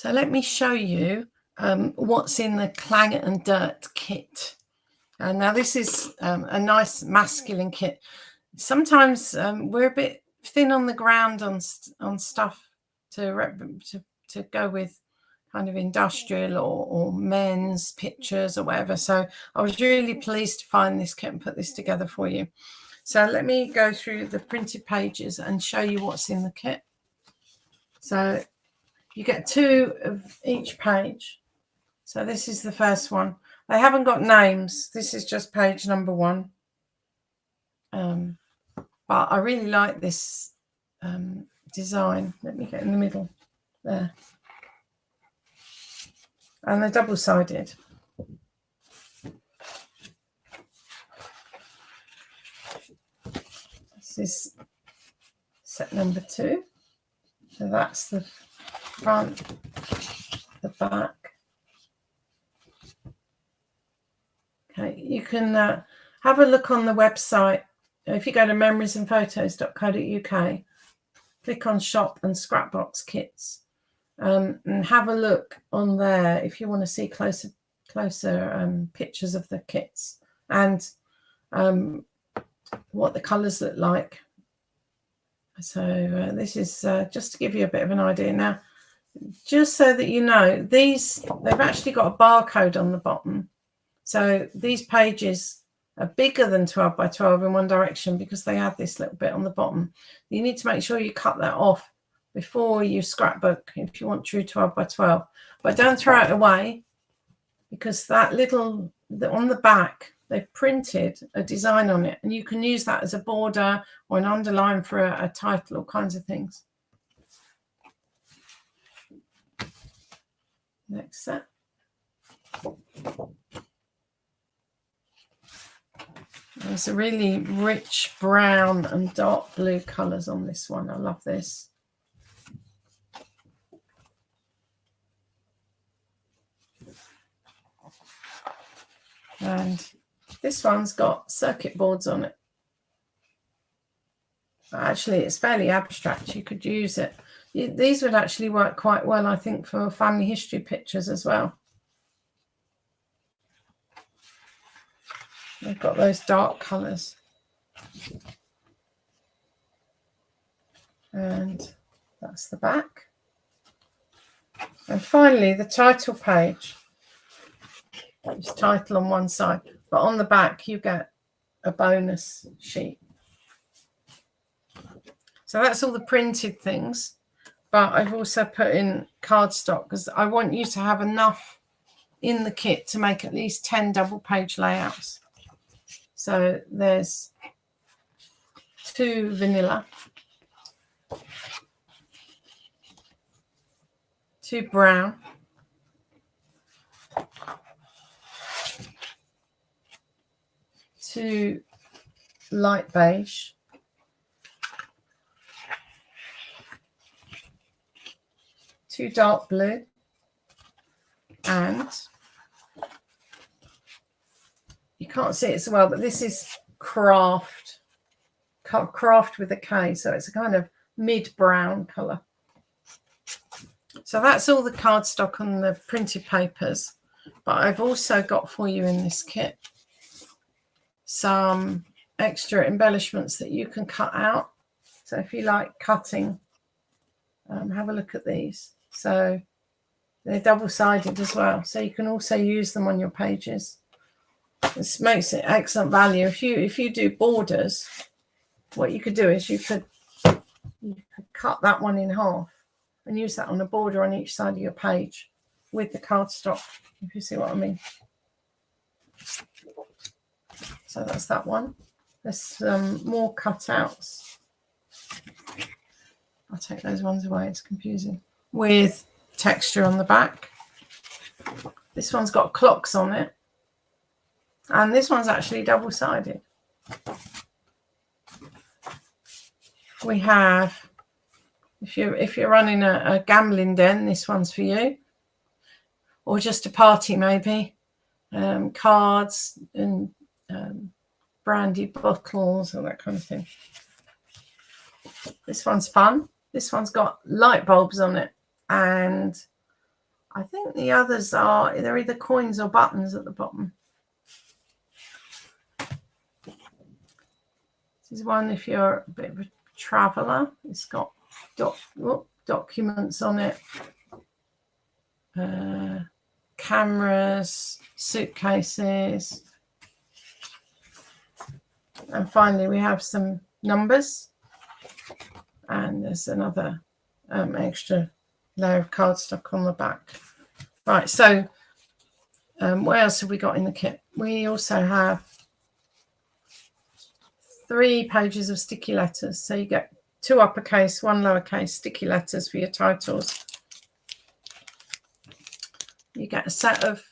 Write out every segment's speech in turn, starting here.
So let me show you what's in the Clang and Dirt kit. And now this is a nice masculine kit. Sometimes we're a bit thin on the ground on stuff to go with kind of industrial or men's pictures or whatever. So I was really pleased to find this kit and put this together for you. So let me go through the printed pages and show you what's in the kit. So you get 2 of each page. So this is the first one. They haven't got names. This is just page number 1. But I really like this design. Let me get in the middle there. And they're double-sided. This is set number 2. So that's the front, the back. Okay, you can have a look on the website. If you go to memoriesandphotos.co.uk, click on shop and Scrapbox kits, and have a look on there if you want to see closer pictures of the kits and what the colours look like. So this is just to give you a bit of an idea. Now, just so that you know, they've actually got a barcode on the bottom. So these pages are bigger than 12 by 12 in one direction because they have this little bit on the bottom. You need to make sure you cut that off before you scrapbook if you want true 12 by 12. But don't throw it away, because that little, on the back, they've printed a design on it, and you can use that as a border or an underline for a title, all kinds of things. Next set. There's a really rich brown and dark blue colours on this one. I love this. And this one's got circuit boards on it. Actually, it's fairly abstract. You could use it. These would actually work quite well, I think, for family history pictures as well. They've got those dark colours. And that's the back. And finally, the title page. It's title on one side, but on the back you get a bonus sheet. So that's all the printed things, but I've also put in cardstock because I want you to have enough in the kit to make at least 10 double page layouts. So there's 2 vanilla, 2 brown, 2 light beige, 2 dark blue, and you can't see it so well, but this is craft with a K, so it's a kind of mid-brown colour. So that's all the cardstock on the printed papers, but I've also got for you in this kit some extra embellishments that you can cut out. So if you like cutting, have a look at these. So they're double-sided as well, so you can also use them on your pages. This makes it excellent value. If you do borders, what you could do is you could cut that one in half and use that on a border on each side of your page with the cardstock, if you see what I mean. So that's that one. There's some more cutouts. I'll take those ones away, it's confusing. With texture on the back. This one's got clocks on it. And this one's actually double-sided. We have, if you're running a gambling den, this one's for you. Or just a party maybe. Cards and brandy bottles and that kind of thing. This one's fun. This one's got light bulbs on it and I think the others are, they're either coins or buttons at the bottom. This is one if you're a bit of a traveller. It's got documents on it. Cameras, suitcases. And finally, we have some numbers. And there's another extra layer of cardstock on the back. Right, so what else have we got in the kit? We also have 3 pages of sticky letters. So you get 2 uppercase, 1 lowercase sticky letters for your titles. You get a set of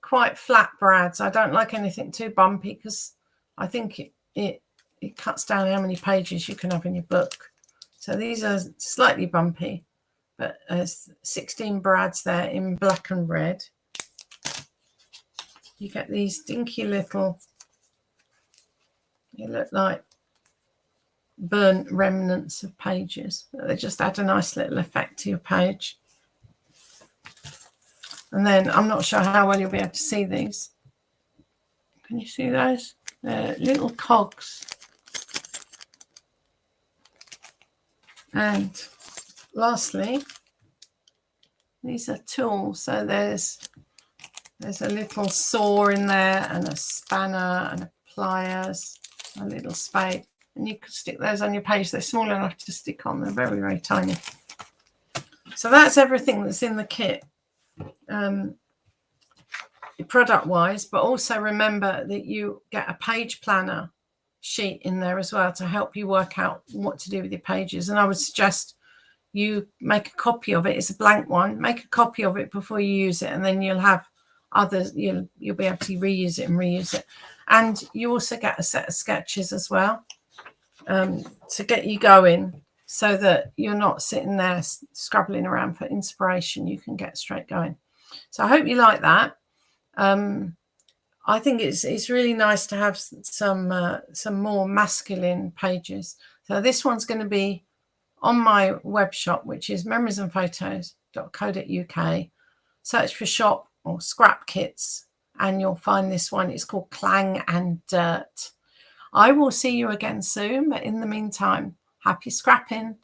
quite flat brads. I don't like anything too bumpy because I think it cuts down how many pages you can have in your book. So these are slightly bumpy, but 16 brads there in black and red. You get these dinky little, they look like burnt remnants of pages. They just add a nice little effect to your page. And then I'm not sure how well you'll be able to see these. Can you see those? They're little cogs. And lastly, these are tools. So there's a little saw in there and a spanner and a pliers, a little spade. And you can stick those on your page. They're small enough to stick on. They're very, very tiny. So that's everything that's in the kit, product-wise. But also remember that you get a page planner sheet in there as well to help you work out what to do with your pages. And I would suggest you make a copy of it. It's a blank one. Make a copy of it before you use it, and then you'll have others. You'll be able to reuse it and reuse it. And you also get a set of sketches as well to get you going, so that you're not sitting there scrabbling around for inspiration. You can get straight going. So I hope you like that. I think it's really nice to have some more masculine pages. So this one's going to be on my web shop, which is memoriesandphotos.co.uk. Search for shop or scrap kits and you'll find this one. It's called Clang and Dirt. I will see you again soon, but in the meantime, happy scrapping.